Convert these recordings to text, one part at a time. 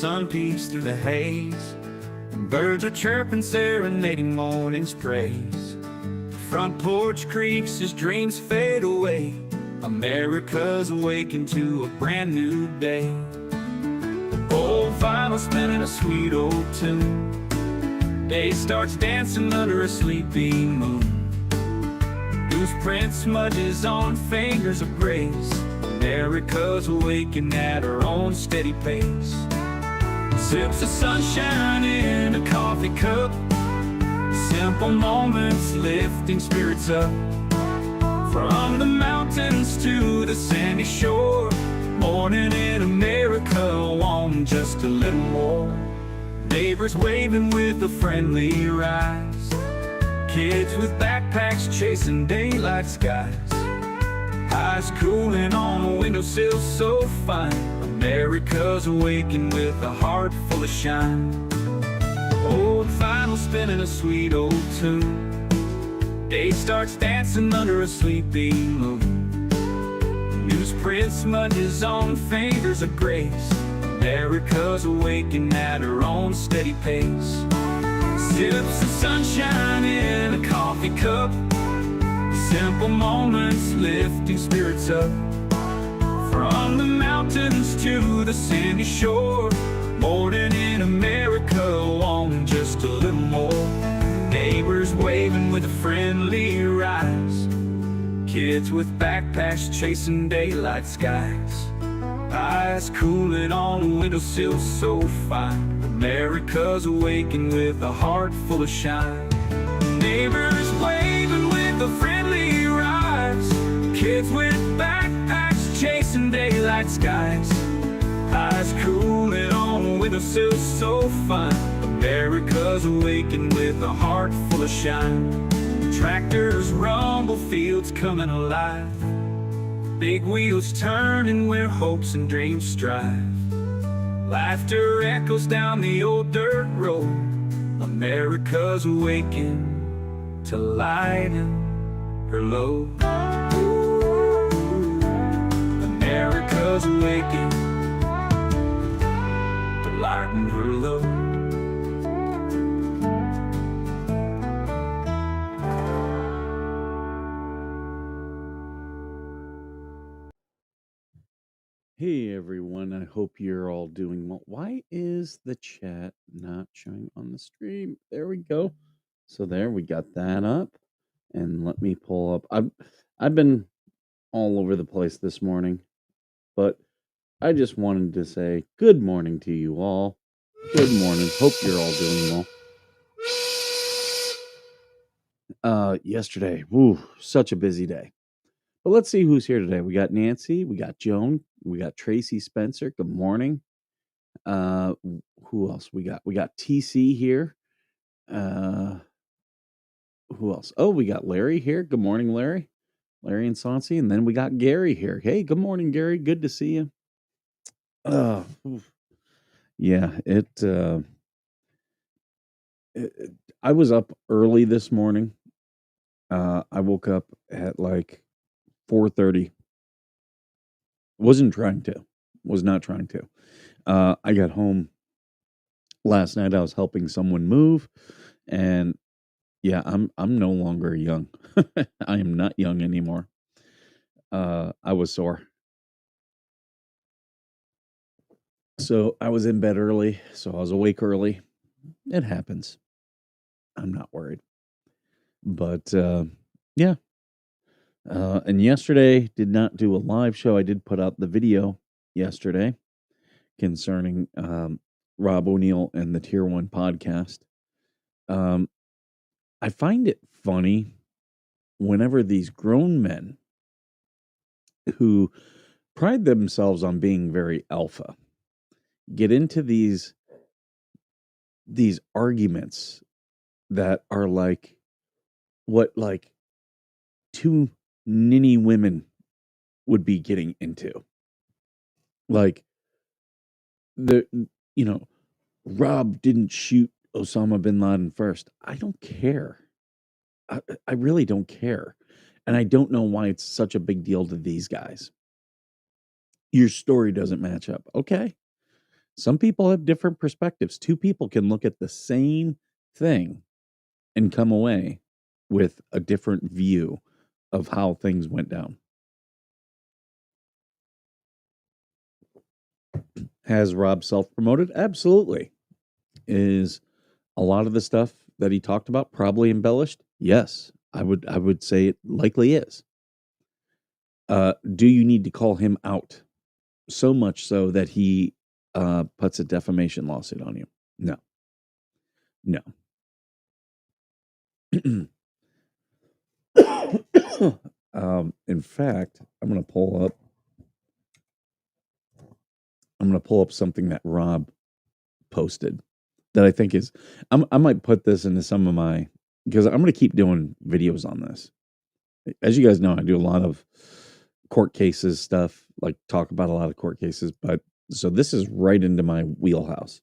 sun peeks through the haze, and birds are chirping, serenading morning's praise. The front porch creaks as dreams fade away. America's awakened to a brand new day. Old vinyl spinning a sweet old tune. Day starts dancing under a sleepy moon. Loose print smudges on fingers of grace. America's awakened at her own steady pace. Sips of sunshine in a coffee cup. Simple moments lifting spirits up. From the mountains to the sandy shore, morning in America, want just a little more. Neighbors waving with a friendly rise. Kids with backpacks chasing daylight skies. Eyes cooling on a windowsill so fine. America's awakened with a heart full of shine. Old vinyl spinning a sweet old tune. Day starts dancing under a sleepy moon. Newsprint smudges on fingers of grace. America's awakened at her own steady pace. Sips of sunshine in a coffee cup. Simple moments lifting spirits up. From the mountains to the sandy shore, morning in America, want just a little more. Neighbors waving with a friendly rise. Kids with backpacks chasing daylight skies. Eyes cooling on a windowsill so fine. America's awakened with a heart full of shine. Neighbors waving with a friendly rise. Kids with backpacks chasing daylight skies. Eyes cooling on a windowsill so fine. America's awakened with a heart full of shine. Tractors rumble, fields coming alive. Big wheels turning where hopes and dreams strive. Laughter echoes down the old dirt road. America's awakened to lighten her load. America's awakened to lighten her load. Hey everyone, I hope you're all doing well. Why is the chat not showing on the stream? There we go. So there we got that up. And let me pull up. I've been all over the place this morning, but I just wanted to say good morning to you all. Good morning. Hope you're all doing well. Yesterday, such a busy day. But let's see who's here today. We got Nancy, we got Joan, we got Tracy Spencer. Good morning. Who else we got? We got TC here. Who else? Oh, we got Larry here. Good morning, Larry. Larry and Saucy. And then we got Gary here. Hey, good morning, Gary. Good to see you. Yeah, I was up early this morning. I woke up at like 4:30. Was not trying to. I got home last night. I was helping someone move, and yeah, I'm no longer young. I am not young anymore. I was sore. So I was in bed early, so I was awake early. It happens. I'm not worried. But yeah. And yesterday did not do a live show. I did put out the video yesterday concerning Rob O'Neill and the Tier 1 podcast. I find it funny whenever these grown men who pride themselves on being very alpha get into these arguments that are like what like two ninny women would be getting into. Like Rob didn't shoot Osama bin Laden first. I don't care. I really don't care. And I don't know why it's such a big deal to these guys. Your story doesn't match up. Okay. Some people have different perspectives. Two people can look at the same thing and come away with a different view of how things went down. Has Rob self-promoted? Absolutely. Is a lot of the stuff that he talked about probably embellished? Yes. I would say it likely is. Do you need to call him out? So much so that he puts a defamation lawsuit on you? No. No. In fact, I'm gonna pull up something that Rob posted that I think is I might put this into some of my because I'm gonna keep doing videos on this. As you guys know, I do a lot of court cases stuff, like talk about a lot of court cases, but so this is right into my wheelhouse.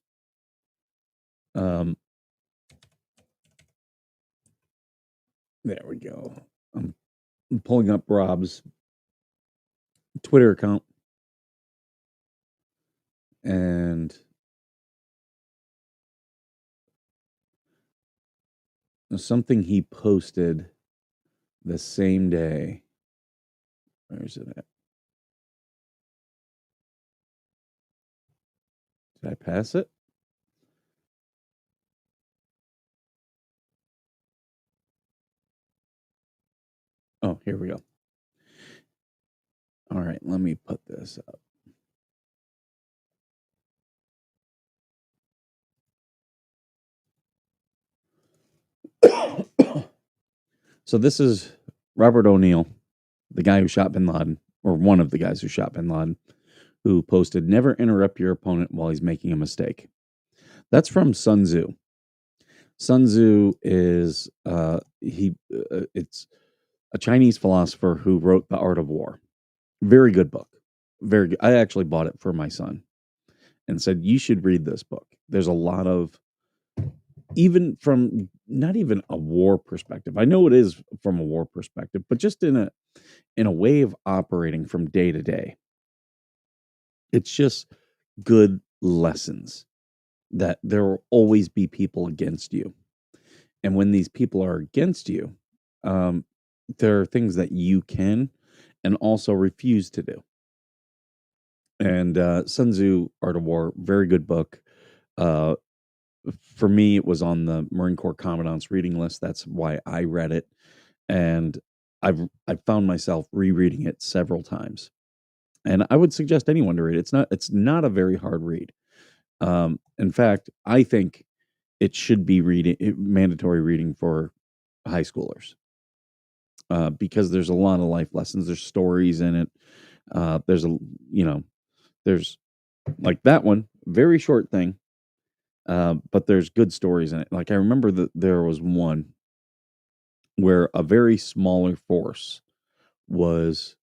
Um, there we go. I'm pulling up Rob's Twitter account and something he posted the same day. Where is it at? Did I pass it? Oh, here we go. All right, let me put this up. So this is Robert O'Neill, the guy who shot bin Laden, or one of the guys who shot bin Laden, who posted, "Never interrupt your opponent while he's making a mistake." That's from Sun Tzu. Sun Tzu is it's a Chinese philosopher who wrote The Art of War. Very good book. Very good. I actually bought it for my son and said, "You should read this book." There's a lot of, even from not even a war perspective. I know it is from a war perspective, but just in a way of operating from day to day. It's just good lessons that there will always be people against you. And when these people are against you, um, there are things that you can and also refuse to do. And Sun Tzu, Art of War, very good book. Uh, for me, it was on the Marine Corps Commandant's reading list. That's why I read it, and I found myself rereading it several times. And I would suggest anyone to read it. It's not a very hard read. In fact, I think it should be mandatory reading for high schoolers because there's a lot of life lessons. There's stories in it. There's you know, there's like that one, very short thing, but there's good stories in it. Like I remember that there was one where a very smaller force was.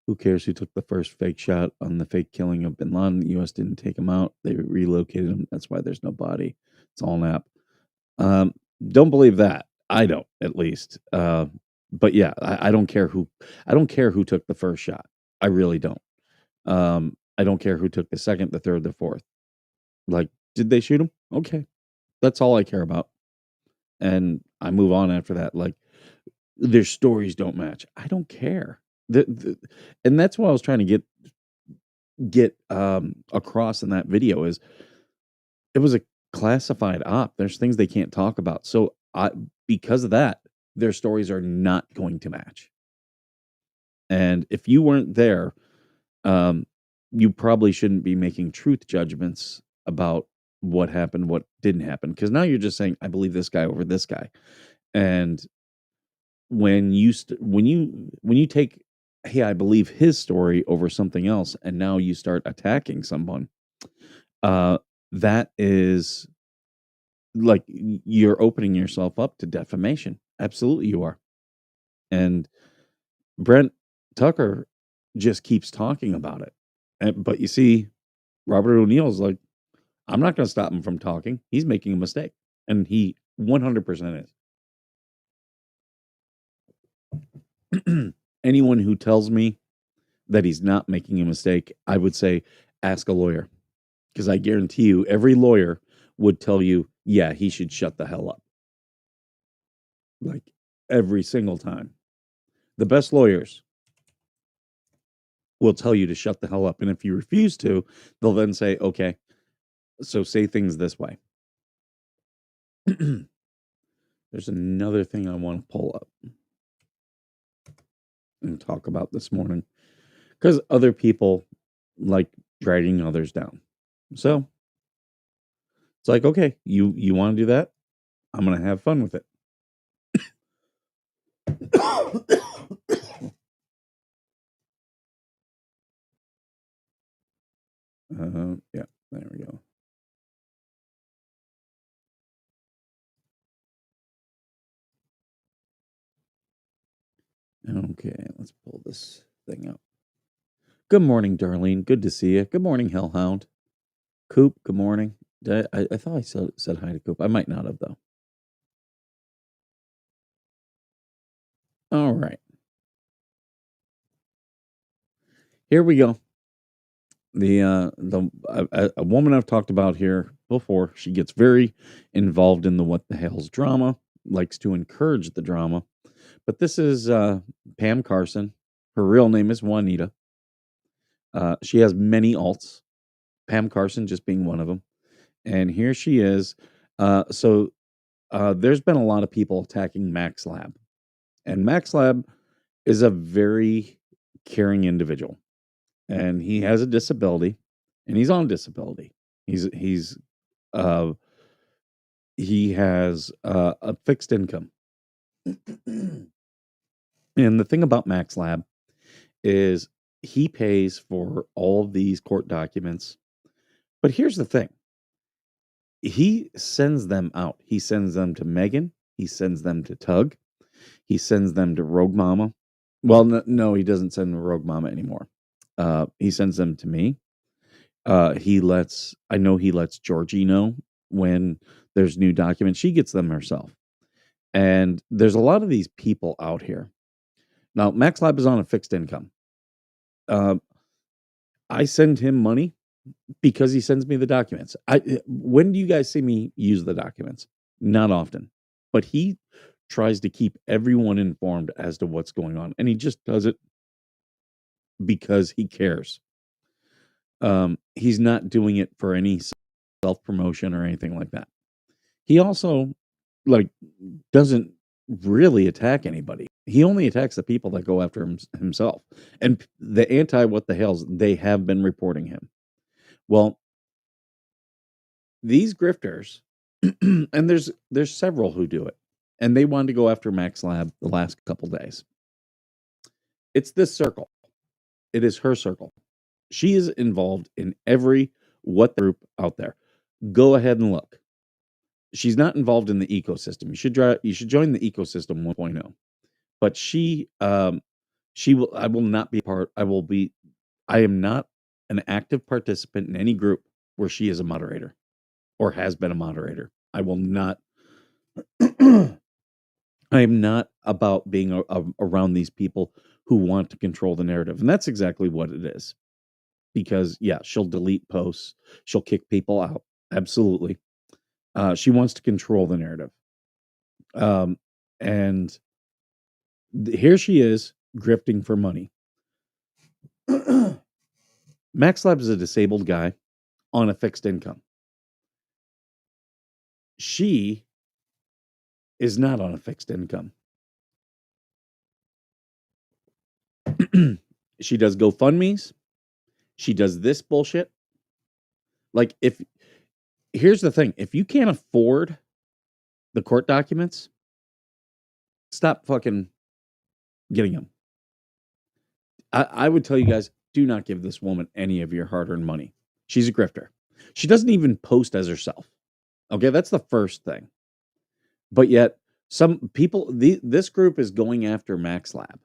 Who cares who took the first fake shot on the fake killing of bin Laden? The U.S. didn't take him out. They relocated him. That's why there's no body. It's all nap. Um, don't believe that. I don't, at least. But yeah, I don't care who. I don't care who took the first shot. I really don't. I don't care who took the second, the third, the fourth. Like, did they shoot him? Okay, that's all I care about, and I move on after that. Like, their stories don't match. I don't care. And that's what I was trying to get across in that video is it was a classified op. There's things they can't talk about. So because of that, their stories are not going to match. And if you weren't there, you probably shouldn't be making truth judgments about what happened, what didn't happen. Because now you're just saying, I believe this guy over this guy. And when you take, hey, I believe his story over something else, and now you start attacking someone, that is like you're opening yourself up to defamation. Absolutely, you are. And Brent Tucker just keeps talking about it. But you see, Robert O'Neill's like, I'm not going to stop him from talking. He's making a mistake. And he 100% is. Anyone who tells me that he's not making a mistake, I would say, ask a lawyer. Because I guarantee you, every lawyer would tell you, yeah, he should shut the hell up. Like every single time. The best lawyers will tell you to shut the hell up. And if you refuse to, they'll then say, okay, so say things this way. There's another thing I want to pull up and talk about this morning because other people like dragging others down. So it's like, okay, you want to do that? I'm going to have fun with it. Yeah, there we go. Okay, let's pull this thing up. Good morning, Darlene. Good to see you. Good morning, Hellhound. Coop, good morning. I thought I said hi to Coop. I might not have, though. All right. Here we go. A woman I've talked about here before. She gets very involved in the what the hell's drama, likes to encourage the drama. But this is Pam Carson. Her real name is Juanita. She has many alts. Pam Carson just being one of them. And here she is. There's been a lot of people attacking Max Lab. And Max Lab is a very caring individual. And he has a disability, and he's on disability. He has a fixed income. And the thing about Max Lab is he pays for all of these court documents. But here's the thing. He sends them out. He sends them to Megan. He sends them to Tug. He sends them to Rogue Mama. Well, no, he doesn't send them to Rogue Mama anymore. He sends them to me. I know he lets Georgie know when there's new documents. She gets them herself. And there's a lot of these people out here. Now, Max Lab is on a fixed income. I send him money because he sends me the documents. When do you guys see me use the documents? Not often. But he tries to keep everyone informed as to what's going on. And he just does it because he cares. He's not doing it for any self-promotion or anything like that. He also doesn't really attack anybody. He only attacks the people that go after himself. And the anti what the hells, they have been reporting him. Well, these grifters, and there's several who do it, and they wanted to go after Max Lab the last couple days. It's this circle. It is her circle. She is involved in every what the group out there. Go ahead and look. She's not involved in the ecosystem. You should join the ecosystem 1.0. But she will. I will not be part. I am not an active participant in any group where she is a moderator or has been a moderator. I will not. I am not about being around these people who want to control the narrative, and that's exactly what it is. Because yeah, she'll delete posts, she'll kick people out. Absolutely, she wants to control the narrative. And here she is grifting for money. Max Lab is a disabled guy on a fixed income. She is not on a fixed income. She does GoFundMe's. She does this bullshit. Like, here's the thing. If you can't afford the court documents, stop fucking getting them. I would tell you guys, do not give this woman any of your hard-earned money. She's a grifter. She doesn't even post as herself. Okay, that's the first thing. But yet, some people, this group is going after Max Lab.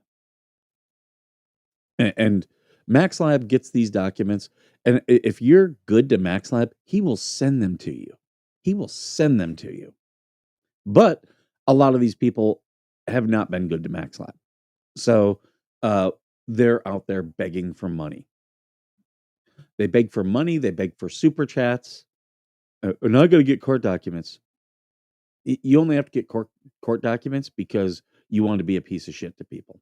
And Max Lab gets these documents. And if you're good to Max Lab, he will send them to you. He will send them to you. But a lot of these people have not been good to Max Lab. So they're out there begging for money. They beg for money. They beg for super chats. And I got to get court documents. You only have to get court documents because you want to be a piece of shit to people.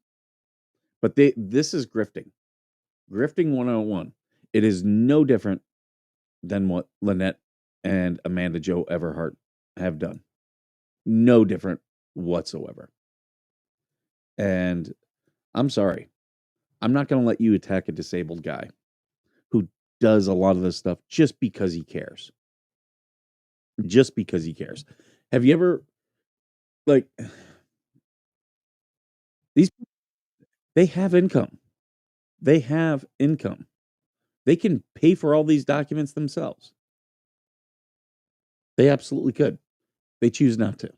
But this is grifting. Grifting 101. It is no different than what Lynette and Amanda Jo Everhart have done. No different whatsoever. And I'm sorry. I'm not going to let you attack a disabled guy who does a lot of this stuff just because he cares. Just because he cares. Have you ever, like, these, they have income. They have income. They can pay for all these documents themselves. They absolutely could. They choose not to.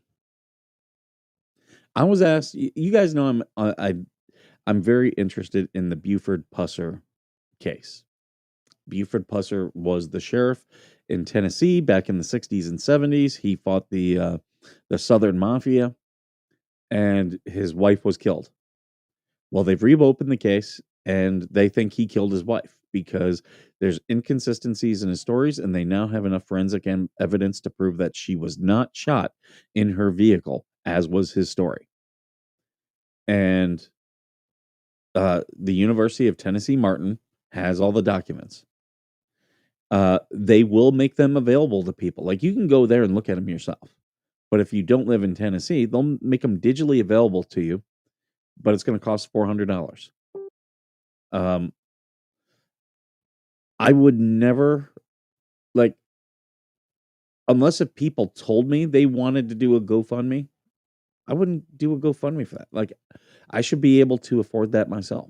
I was asked, you guys know I'm very interested in the Buford Pusser case. Buford Pusser was the sheriff in Tennessee back in the 60s and 70s. He fought the Southern Mafia, and his wife was killed. Well, they've reopened the case, and they think he killed his wife because there's inconsistencies in his stories, and they now have enough forensic evidence to prove that she was not shot in her vehicle, as was his story. And the University of Tennessee Martin has all the documents. They will make them available to people. Like, you can go there and look at them yourself. But if you don't live in Tennessee, they'll make them digitally available to you, but it's going to cost $400. I would never, like, unless if people told me they wanted to do a GoFundMe, I wouldn't do a GoFundMe for that. Like, I should be able to afford that myself.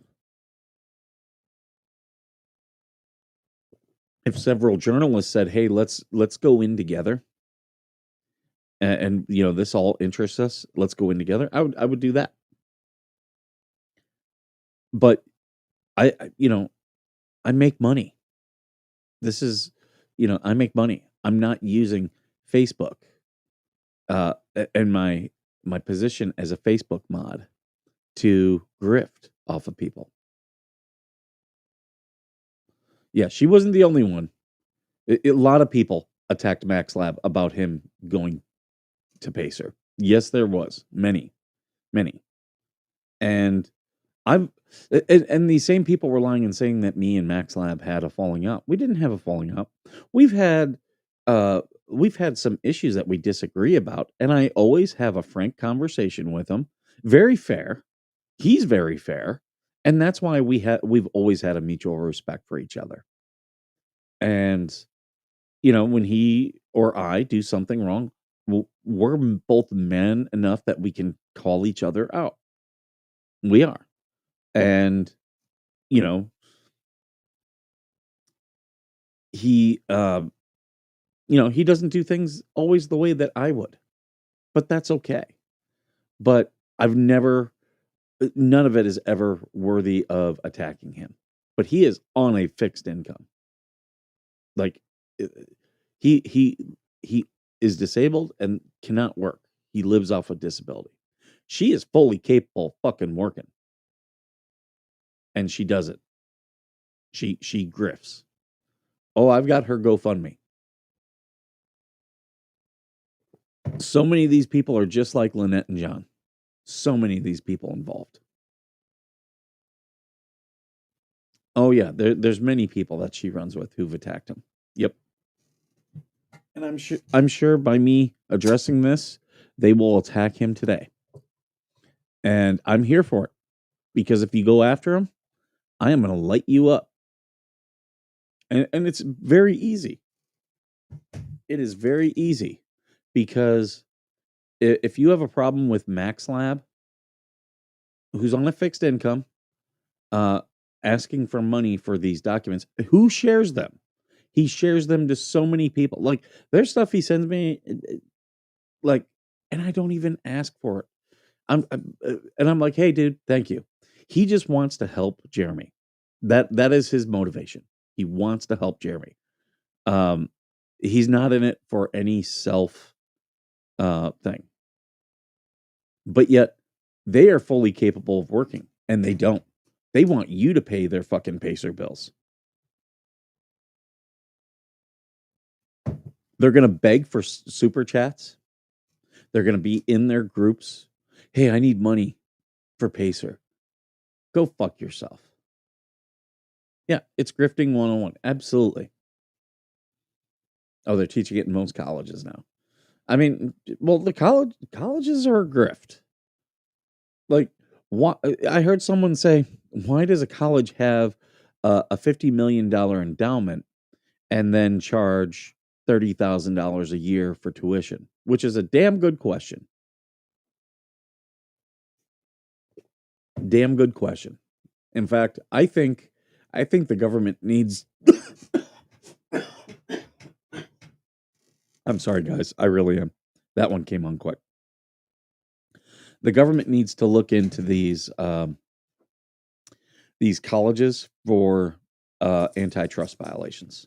If several journalists said, "Hey, let's go in together," and you know, this all interests us, let's go in together, I would do that. But you know, I make money. This is, you know, I make money. I'm not using Facebook and my position as a Facebook mod to grift off of people. Yeah, she wasn't the only one. A lot of people attacked Max Lab about him going to Pacer. Yes, there was many. And I've and these same people were lying and saying that me and Max Lab had a falling out. We didn't have a falling out. We've had some issues that we disagree about, and I always have a frank conversation with him. Very fair. He's very fair, and that's why we've always had a mutual respect for each other. And you know, when he or I do something wrong, we're both men enough that we can call each other out. We are. And you know, he you know, he doesn't do things always the way that I would, but that's okay. But I've never, none of it is ever worthy of attacking him. But he is on a fixed income. Like, uh, he is disabled and cannot work. He lives off of disability. She is fully capable of fucking working, and she does it. She grifts. Oh, I've got her GoFundMe. So many of these people are just like Lynette and John. So many of these people involved. Oh yeah, there's many people that she runs with who've attacked him. Yep. And I'm sure by me addressing this, they will attack him today. And I'm here for it. Because if you go after him, I am going to light you up. And it's very easy. It is very easy because if you have a problem with Max Lab, who's on a fixed income, asking for money for these documents, who shares them? He shares them to so many people. Like, there's stuff he sends me, like, and I don't even ask for it. And I'm like, hey, dude, thank you. He just wants to help Jeremy. That is his motivation. He wants to help Jeremy. He's not in it for any self thing. But yet they are fully capable of working, and they don't. They want you to pay their fucking Pacer bills. They're going to beg for super chats. They're going to be in their groups. Hey, I need money for Pacer. Go fuck yourself. Yeah, it's grifting 101. Absolutely. Oh, they're teaching it in most colleges now. I mean, well, the colleges are a grift. Like, what? I heard someone say, why does a college have a $50 million endowment and then charge $30,000 a year for tuition? Which is a damn good question. Damn good question. In fact, I think the government needs. I'm sorry, guys. I really am. That one came on quick. The government needs to look into these colleges for antitrust violations.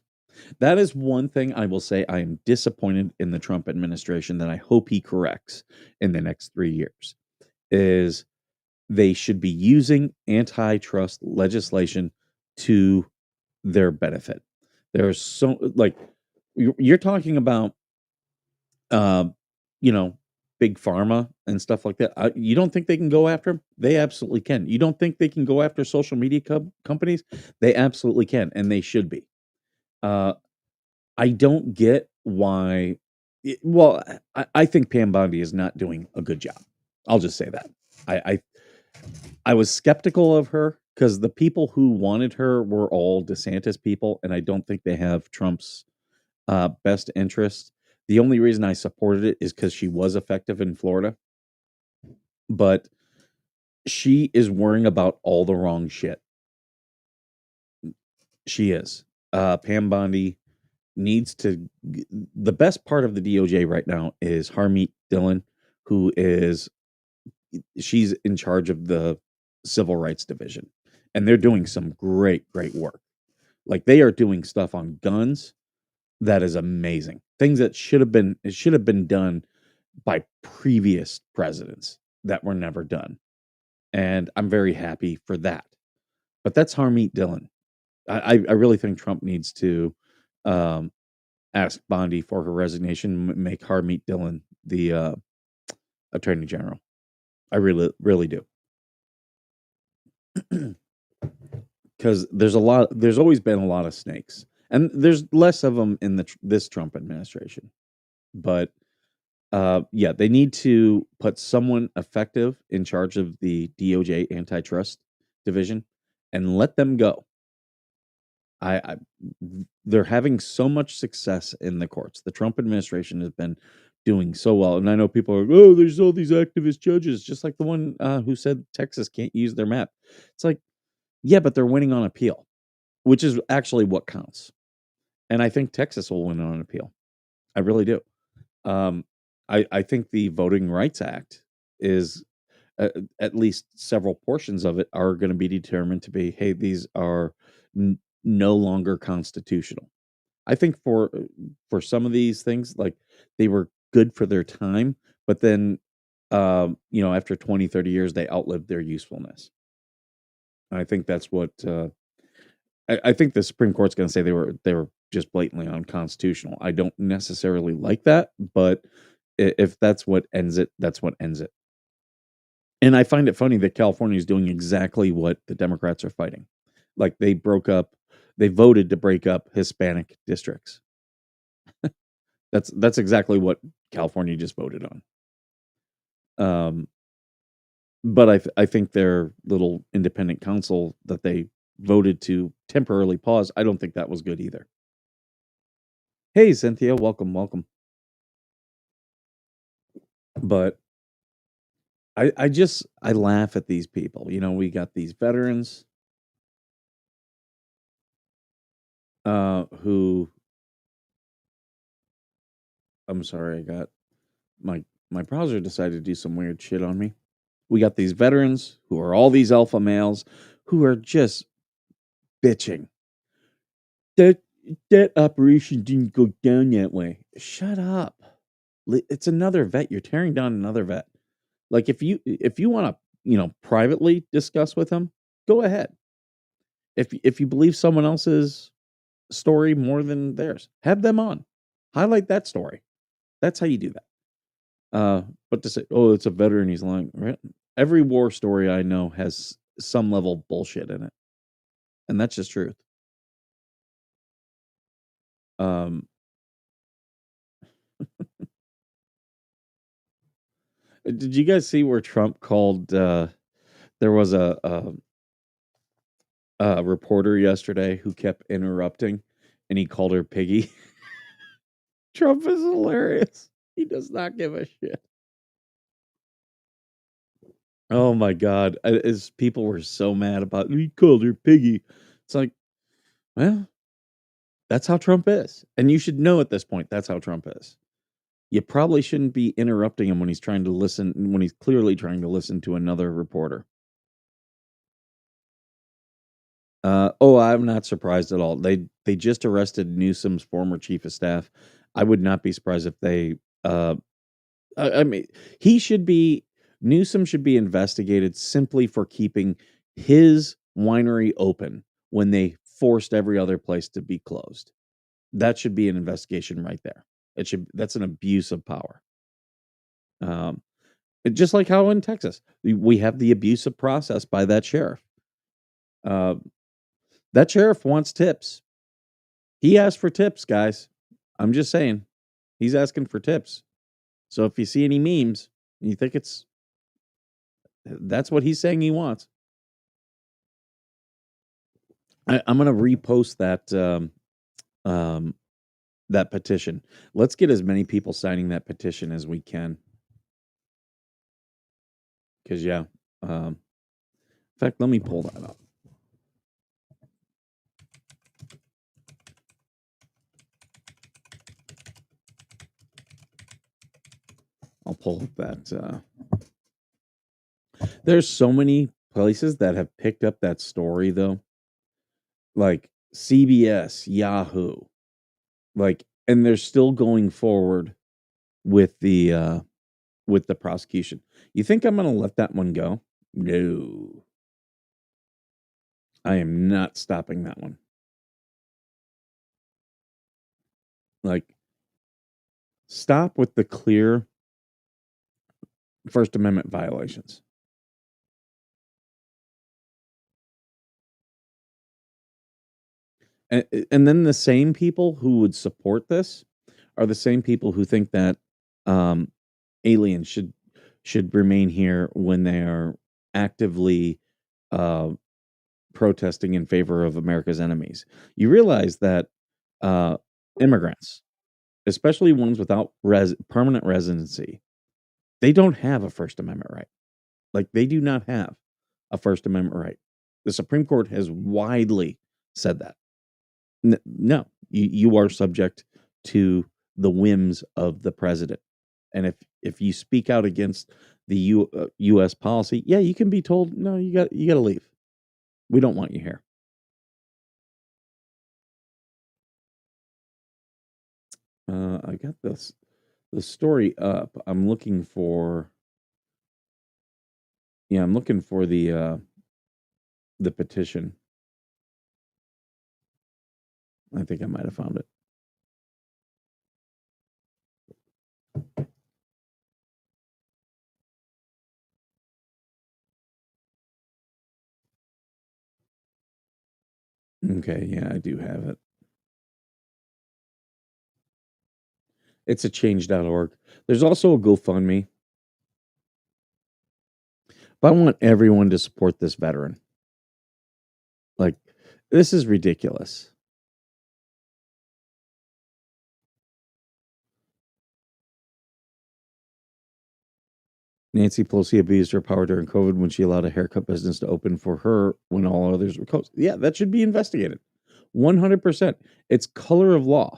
That is one thing I will say I am disappointed in the Trump administration that I hope he corrects in the next 3 years. Is they should be using antitrust legislation to their benefit. There's so like you're talking about you know, big pharma and stuff like that. You don't think they can go after them? They absolutely can. You don't think they can go after social media companies? They absolutely can, and they should be. I don't get why. Well, I think Pam Bondi is not doing a good job. I'll just say that. I I was skeptical of her because the people who wanted her were all DeSantis people, and I don't think they have Trump's best interest. The only reason I supported it is because she was effective in Florida, but she is worrying about all the wrong shit. She is. Pam Bondi needs to. The best part of the DOJ right now is Harmeet Dillon, who is she's in charge of the Civil Rights Division, and they're doing some great work. Like they are doing stuff on guns that is amazing. Things that should have been done by previous presidents that were never done. And I'm very happy for that. But that's Harmeet Dillon. I really think Trump needs to ask Bondi for her resignation, make Harmeet Dillon the attorney general. I really do. Because there's always been a lot of snakes, and there's less of them in this Trump administration. But yeah, they need to put someone effective in charge of the DOJ antitrust division and let them go. I they're having so much success in the courts. The Trump administration has been doing so well, and I know people are, oh, there's all these activist judges, just like the one who said Texas can't use their map. It's like, yeah, but they're winning on appeal, which is actually what counts. And I think Texas will win on appeal. I really do. Um, I think the Voting Rights Act is at least several portions of it are going to be determined to be, hey, these are no longer constitutional. I think for some of these things, like they were good for their time, but then after 20, 30 years, they outlived their usefulness. And I think that's what I think the Supreme Court's going to say they were just blatantly unconstitutional. I don't necessarily like that, but if that's what ends it, that's what ends it. And I find it funny that California is doing exactly what the Democrats are fighting. Like they voted to break up Hispanic districts. That's exactly what California just voted on. But I think their little independent council that they voted to temporarily pause, I don't think that was good either. Hey, Cynthia, welcome. But I laugh at these people. We got these veterans who I'm sorry, I got my browser decided to do some weird shit on me. We got these veterans who are all these alpha males who are just bitching. That operation didn't go down that way. Shut up. It's another vet. You're tearing down another vet. Like if you want to, privately discuss with them, go ahead. If you believe someone else's story more than theirs, have them on. Highlight that story. That's how you do that. But to say, oh, it's a veteran, he's lying. Right? Every war story I know has some level of bullshit in it, and that's just truth. Um, did you guys see where Trump called? There was a reporter yesterday who kept interrupting, and he called her piggy. Trump is hilarious. He does not give a shit. Oh my god! As people were so mad about he called her piggy. It's like, well, that's how Trump is, and you should know at this point that's how Trump is. You probably shouldn't be interrupting him when he's trying to listen, when he's clearly trying to listen to another reporter. Oh, I'm not surprised at all. They just arrested Newsom's former chief of staff. I would not be surprised if they. I mean, he should be. Newsom should be investigated simply for keeping his winery open when they forced every other place to be closed. That should be an investigation right there. It should. That's an abuse of power. Um, just like how in Texas we have the abusive process by that sheriff. Uh, that sheriff wants tips. He asked for tips, guys. I'm just saying, he's asking for tips. So if you see any memes and you think that's what he's saying he wants, I'm gonna repost that petition. Let's get as many people signing that petition as we can. Because yeah, in fact, let me pull that up. I'll pull up that. There's so many places that have picked up that story though, like CBS, Yahoo, like, and they're still going forward with the prosecution. You think I'm gonna let that one go? No, I am not stopping that one. Like, stop with the clear First Amendment violations. And then the same people who would support this are the same people who think that um, aliens should remain here when they are actively uh, protesting in favor of America's enemies. You realize that uh, immigrants, especially ones without permanent residency, they don't have a First Amendment right. Like, they do not have a First Amendment right. The Supreme Court has widely said that. No, you are subject to the whims of the president. And if you speak out against the U.S. policy, yeah, you can be told, no, you got to leave. We don't want you here. I got the story up. I'm looking for the petition. I think I might have found it. Okay, yeah, I do have it. It's a change.org. There's also a GoFundMe. But I want everyone to support this veteran. Like, this is ridiculous. Nancy Pelosi abused her power during COVID when she allowed a haircut business to open for her when all others were closed. Yeah, that should be investigated. 100%. It's color of law.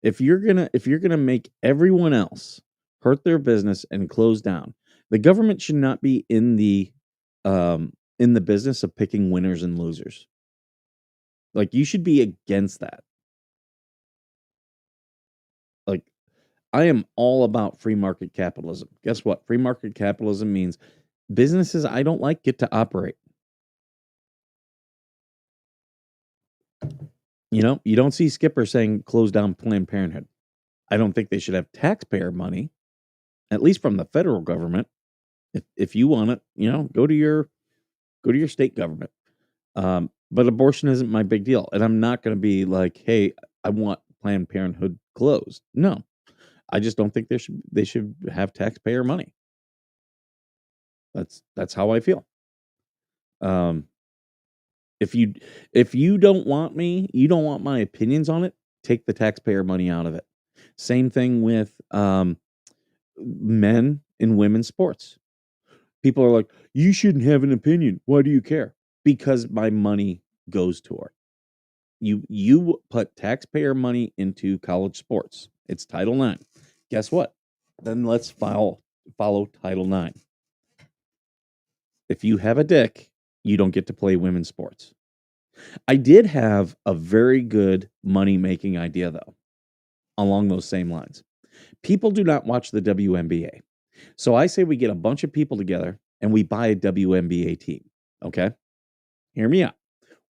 If you're gonna make everyone else hurt their business and close down, the government should not be in the business of picking winners and losers. Like, you should be against that. Like, I am all about free market capitalism. Guess what? Free market capitalism means businesses I don't like get to operate. You don't see Skipper saying close down Planned Parenthood. I don't think they should have taxpayer money, at least from the federal government. If you want it, go to your state government. But abortion isn't my big deal, and I'm not going to be like, hey, I want Planned Parenthood closed. No, I just don't think they should have taxpayer money. That's how I feel. Um, if you don't want me, you don't want my opinions on it, take the taxpayer money out of it. Same thing with men in women's sports. People are like, you shouldn't have an opinion. Why do you care? Because my money goes toward. You put taxpayer money into college sports. It's Title IX. Guess what? Then let's follow Title IX. If you have a dick, you don't get to play women's sports. I did have a very good money-making idea, though, along those same lines. People do not watch the WNBA. So I say we get a bunch of people together and we buy a WNBA team. Okay? Hear me out.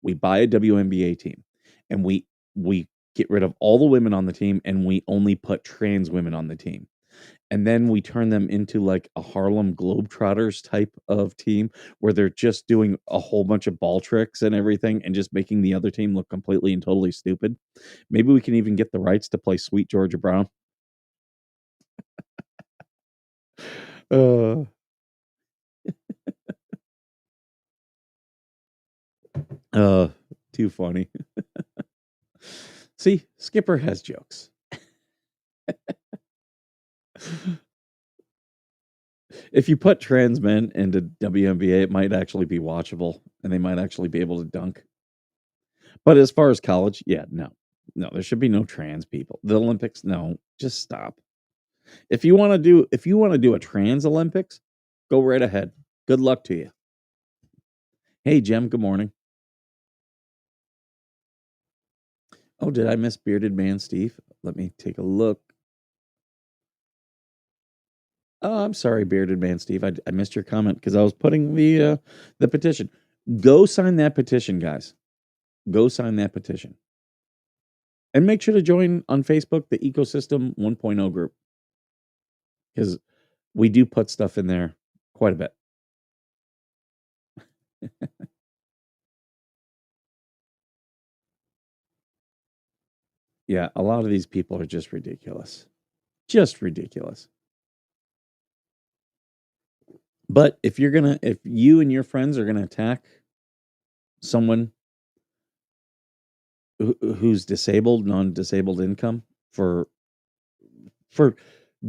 We buy a WNBA team and we get rid of all the women on the team and we only put trans women on the team. And then we turn them into like a Harlem Globetrotters type of team where they're just doing a whole bunch of ball tricks and everything and just making the other team look completely and totally stupid. Maybe we can even get the rights to play Sweet Georgia Brown. Uh, too funny. See, Skipper has jokes. If you put trans men into WNBA, it might actually be watchable and they might actually be able to dunk. But as far as college, yeah, no, there should be no trans people. The Olympics, no, just stop. If you want to do a trans Olympics, go right ahead. Good luck to you. Hey, Jem, good morning. Oh, did I miss Bearded Man Steve? Let me take a look. Oh, I'm sorry, Bearded Man Steve. I missed your comment because I was putting the petition. Go sign that petition, guys. Go sign that petition. And make sure to join on Facebook the Ecosystem 1.0 group because we do put stuff in there quite a bit. Yeah, a lot of these people are just ridiculous. Just ridiculous. But if you and your friends are gonna attack someone who's disabled, non-disabled income for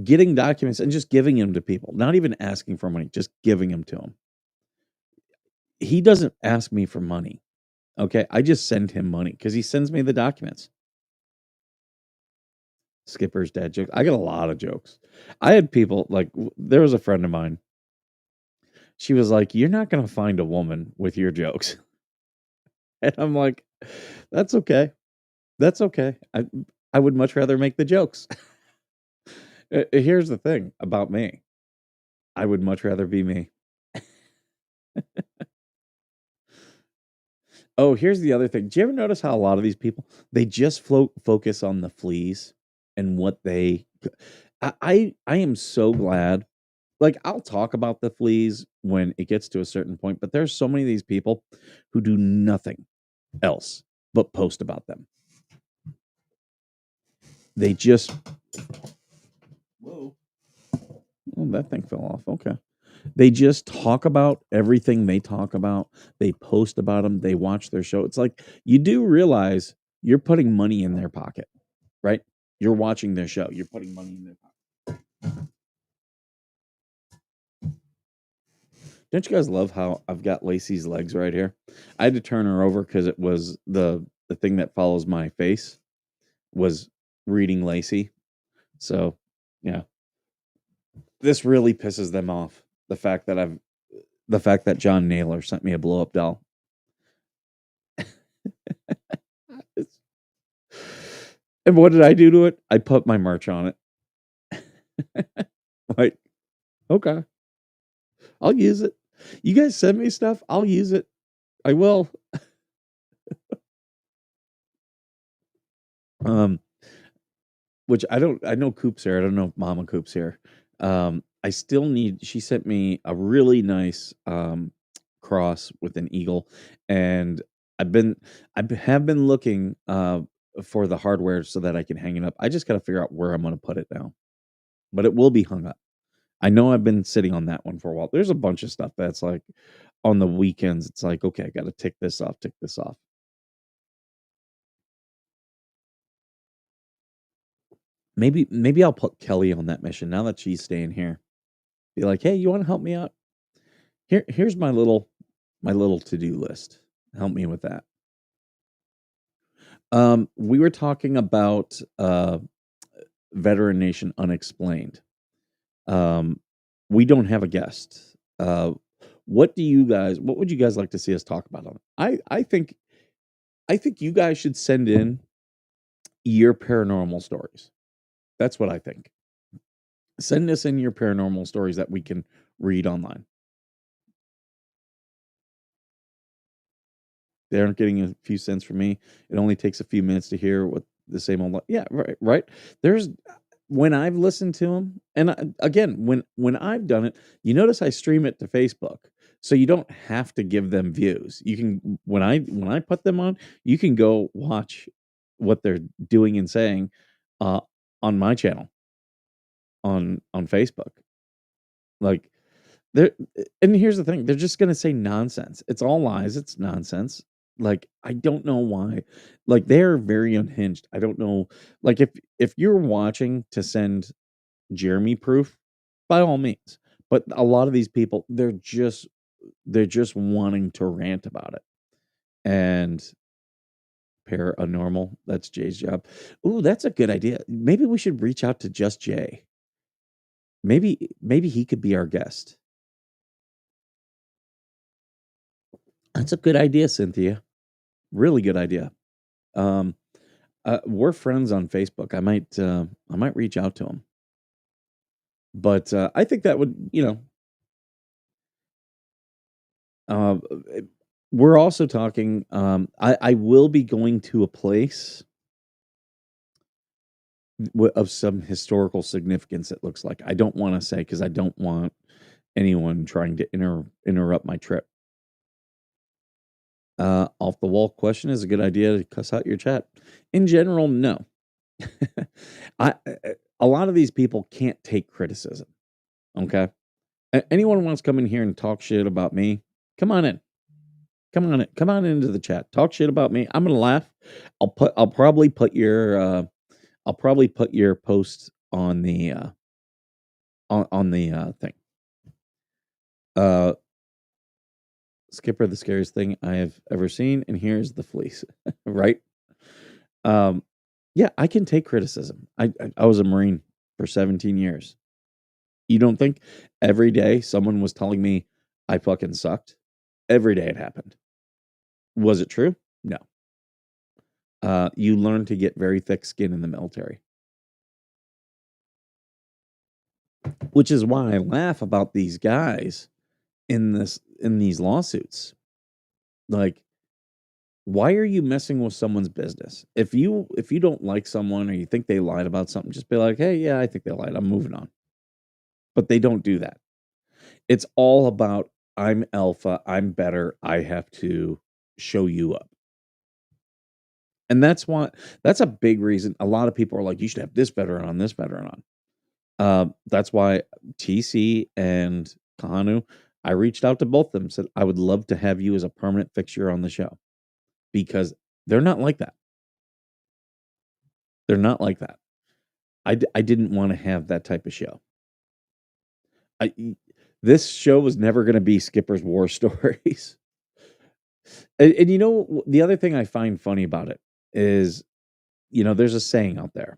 getting documents and just giving them to people, not even asking for money, just giving them to him. He doesn't ask me for money. Okay, I just send him money because he sends me the documents. Skipper's dad joke. I got a lot of jokes. I had people like there was a friend of mine. She was like, "You're not going to find a woman with your jokes," and I'm like, "That's okay. That's okay. I would much rather make the jokes." Here's the thing about me. I would much rather be me. Oh, here's the other thing. Do you ever notice how a lot of these people they just focus on the fleas and what they I am so glad. Like I'll talk about the fleas when it gets to a certain point, but there's so many of these people who do nothing else but post about them. They just whoa. Oh, that thing fell off. Okay. They just talk about everything they talk about. They post about them. They watch their show. It's like you do realize you're putting money in their pocket, right? You're watching their show. You're putting money in their pocket. Don't you guys love how I've got Lacey's legs right here? I had to turn her over because it was the thing that follows my face was reading Lacey. So yeah, this really pisses them off. The fact that John Naylor sent me a blow up doll. And what did I do to it? I put my merch on it. Like, okay, I'll use it. You guys send me stuff, I'll use it. I will. Um, which I know Coop's here. I don't know if Mama Coop's here. I still need. She sent me a really nice cross with an eagle, and I've been have been looking for the hardware so that I can hang it up. I just got to figure out where I'm going to put it now, but it will be hung up. I know I've been sitting on that one for a while. There's a bunch of stuff that's like on the weekends. It's like, okay, I got to tick this off, tick this off. Maybe I'll put Kelly on that mission now that she's staying here. Be like, hey, you want to help me out? Here's my little to-do list. Help me with that. We were talking about Veteran Nation Unexplained. We don't have a guest. What would you guys like to see us talk about on it? I think you guys should send in your paranormal stories. That's what I think. Send us in your paranormal stories that we can read online. They aren't getting a few cents from me. It only takes a few minutes to hear what the same old. Yeah, right, right. There's when I've listened to them, and again, when I've done it, you notice I stream it to Facebook, so you don't have to give them views. You can when I put them on, you can go watch what they're doing and saying uh, on my channel on Facebook. Like they're and here's the thing, they're just gonna say nonsense. It's all lies, it's nonsense. Like, I don't know why. Like, they're very unhinged. I don't know. Like, if you're watching to send Jeremy proof, by all means. But a lot of these people, they're just wanting to rant about it. And paranormal, that's Jay's job. Ooh, that's a good idea. Maybe we should reach out to Just Jay. Maybe he could be our guest. That's a good idea, Cynthia. Really good idea. Um, we're friends on Facebook. I might reach out to him. But I think that would, uh, we're also talking. I will be going to a place of some historical significance. It looks like I don't want to say because I don't want anyone trying to interrupt my trip. Off the wall question is a good idea to cuss out your chat. In general, no. A lot of these people can't take criticism. Okay, anyone wants to come in here and talk shit about me? Come on in. Come on into the chat. Talk shit about me. I'm gonna laugh. I'll probably put your post on the thing. Uh Skipper, the scariest thing I have ever seen, and here's the fleece. Right? Um yeah, I can take criticism. I was a Marine for 17 years. You don't think every day someone was telling me I fucking sucked? Every day it happened. Was it true? No. You learn to get very thick skin in the military, which is why I laugh about these guys in these lawsuits. Like, why are you messing with someone's business? If you don't like someone or you think they lied about something, just be like, hey, yeah, I think they lied. I'm moving on. But they don't do that. It's all about I'm alpha, I'm better, I have to show you up. And that's a big reason. A lot of people are like, you should have this veteran on, this veteran on. That's why TC and Kahanu, I reached out to both of them, said I would love to have you as a permanent fixture on the show because they're not like that. They're not like that. I didn't want to have that type of show. This show was never going to be Skipper's War Stories. And the other thing I find funny about it is, there's a saying out there.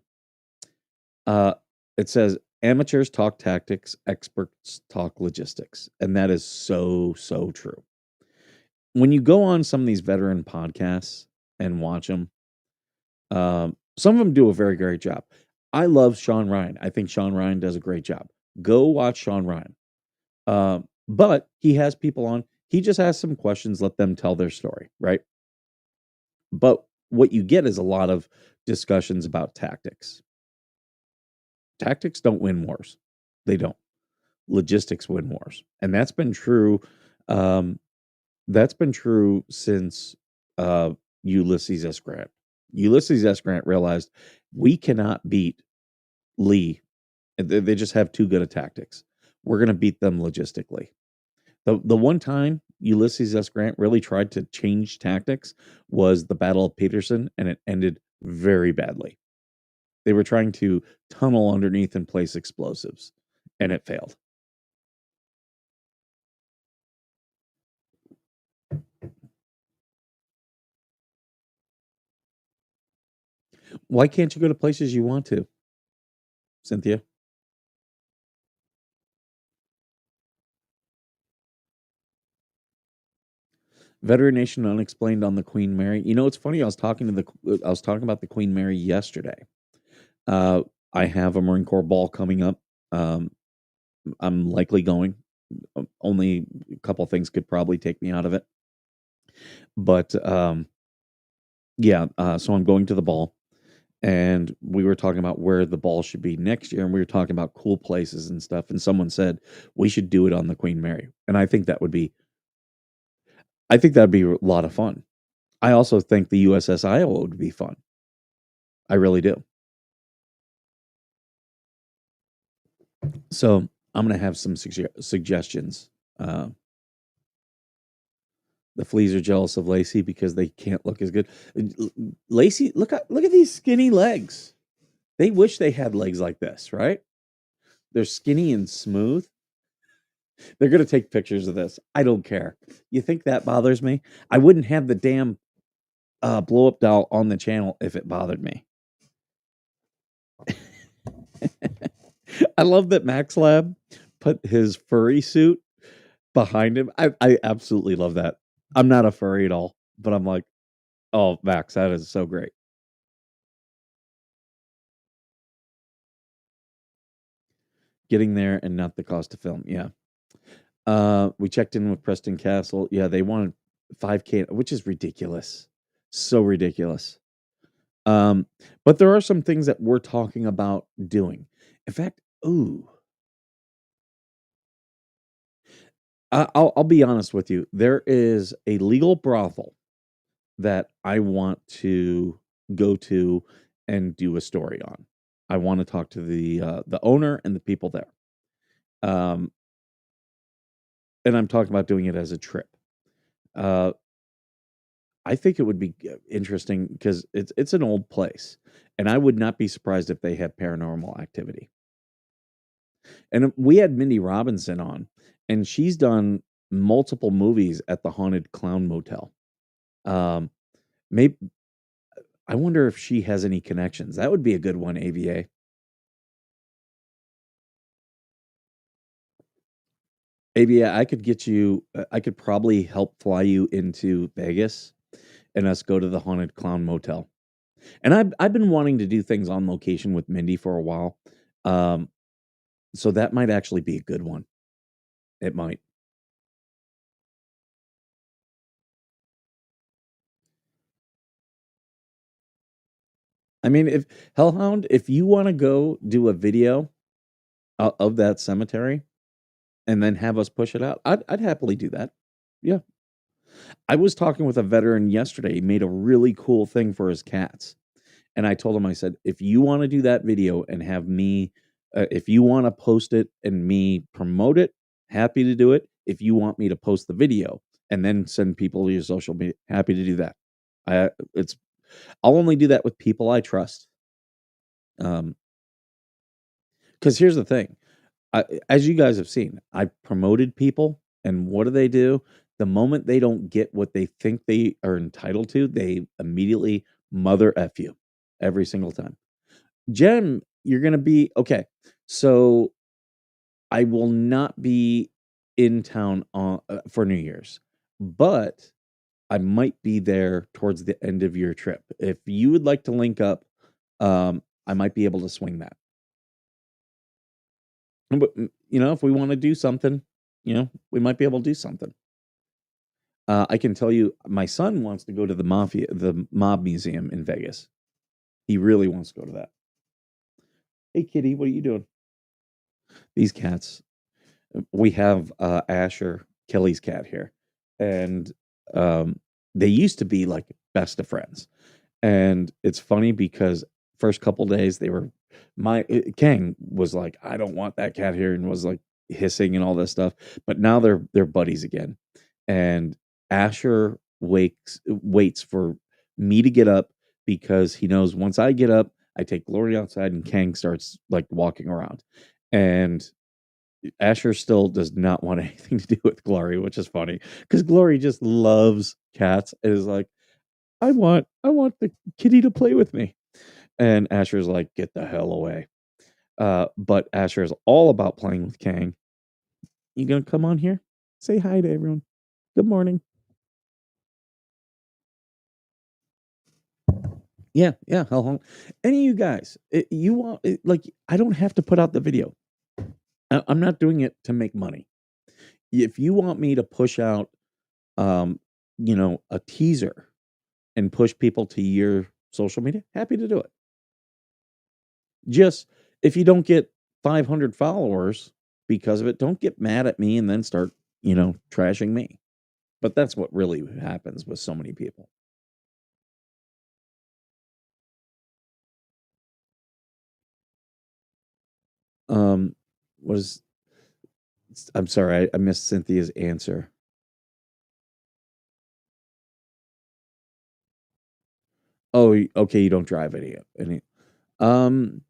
It says, amateurs talk tactics, experts talk logistics. And that is so, so true. When you go on some of these veteran podcasts and watch them, some of them do a very great job. I love Sean Ryan. I think Sean Ryan does a great job. Go watch Sean Ryan. But he has people on. He just asks some questions, let them tell their story, right? But what you get is a lot of discussions about tactics. Tactics don't win wars. They don't. Logistics win wars. And that's been true. Um, that's been true since uh, Ulysses S. Grant. Ulysses S. Grant realized we cannot beat Lee. They just have too good of tactics. We're going to beat them logistically. The one time Ulysses S. Grant really tried to change tactics was the Battle of Peterson, and it ended very badly. They were trying to tunnel underneath and place explosives, and it failed. Why can't you go to places you want to, Cynthia? Veteran Nation Unexplained on the Queen Mary. You know, it's funny. I was talking about the Queen Mary yesterday. Uh, I have a Marine Corps ball coming up. Um, I'm likely going. Only a couple things could probably take me out of it, but yeah. So I'm going to the ball, and we were talking about where the ball should be next year, and we were talking about cool places and stuff. And someone said we should do it on the Queen Mary, and I think that'd be a lot of fun. I also think the USS Iowa would be fun. I really do. So I'm going to have some suggestions. Uh, the fleas are jealous of Lacey because they can't look as good. Lacey, look at these skinny legs. They wish they had legs like this, right? They're skinny and smooth. They're going to take pictures of this. I don't care. You think that bothers me? I wouldn't have the damn blow up doll on the channel if it bothered me. I love that Max Lab put his furry suit behind him. I absolutely love that. I'm not a furry at all, but I'm like, oh, Max, that is so great. Getting there and not the cost to film. Yeah. We checked in with Preston Castle. Yeah, they wanted 5K, which is ridiculous. So ridiculous. But there are some things that we're talking about doing. In fact, ooh, I'll be honest with you. There is a legal brothel that I want to go to and do a story on. I want to talk to the owner and the people there. Um, and I'm talking about doing it as a trip. Uh, I think it would be interesting because it's an old place, and I would not be surprised if they have paranormal activity. And we had Mindy Robinson on, and she's done multiple movies at the Haunted Clown Motel. Um, maybe I wonder if she has any connections. That would be a good one, AVA. AVA, I could get you. I could probably help fly you into Vegas and us go to the Haunted Clown Motel. And I've been wanting to do things on location with Mindy for a while. Um, so that might actually be a good one. It might. I mean, if Hellhound, if you want to go do a video of that cemetery and then have us push it out, I'd happily do that. Yeah. I was talking with a veteran yesterday. He made a really cool thing for his cats. And I told him, I said, if you want to do that video and have me, if you want to post it and me promote it, happy to do it. If you want me to post the video and then send people to your social media, happy to do that. It's I'll only do that with people I trust. Because here's the thing, as you guys have seen, I promoted people, and what do? The moment they don't get what they think they are entitled to, they immediately mother f you every single time. Jen, you're gonna be okay. So I will not be in town for New Year's, but I might be there towards the end of your trip. If you would like to link up, I might be able to swing that. But if we want to do something, we might be able to do something. I can tell you, my son wants to go to the Mob Museum in Vegas. He really wants to go to that. Hey, kitty, what are you doing? These cats. We have Asher, Kelly's cat here, and um, they used to be like best of friends. And it's funny because first couple days they were Kang was like, I don't want that cat here, and was like hissing and all this stuff. But now they're buddies again. And Asher waits for me to get up because he knows once I get up, I take Glory outside and Kang starts like walking around. And Asher still does not want anything to do with Glory, which is funny because Glory just loves cats and is like, I want the kitty to play with me. And Asher's like, get the hell away. But Asher is all about playing with Kang. You gonna come on here? Say hi to everyone. Good morning. Yeah, yeah. How long? Any of you guys, you want like I don't have to put out the video. I'm not doing it to make money. If you want me to push out, um, a teaser and push people to your social media, happy to do it. Just if you don't get 500 followers because of it, don't get mad at me and then start, trashing me. But that's what really happens with so many people. Um, was I'm sorry, I missed Cynthia's answer. Oh, okay, you don't drive any. Um,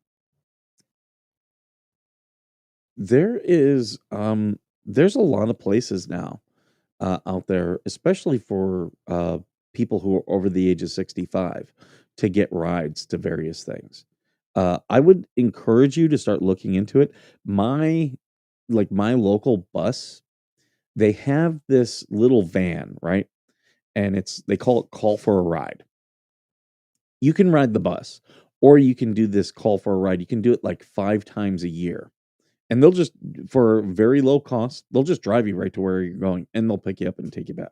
there is there's a lot of places now out there, especially for people who are over the age of 65 to get rides to various things. I would encourage you to start looking into it. My local bus, they have this little van, right? And they call it Call for a Ride. You can ride the bus, or you can do this Call for a Ride. You can do it like 5 times a year. And they'll just, for very low cost, they'll just drive you right to where you're going and they'll pick you up and take you back.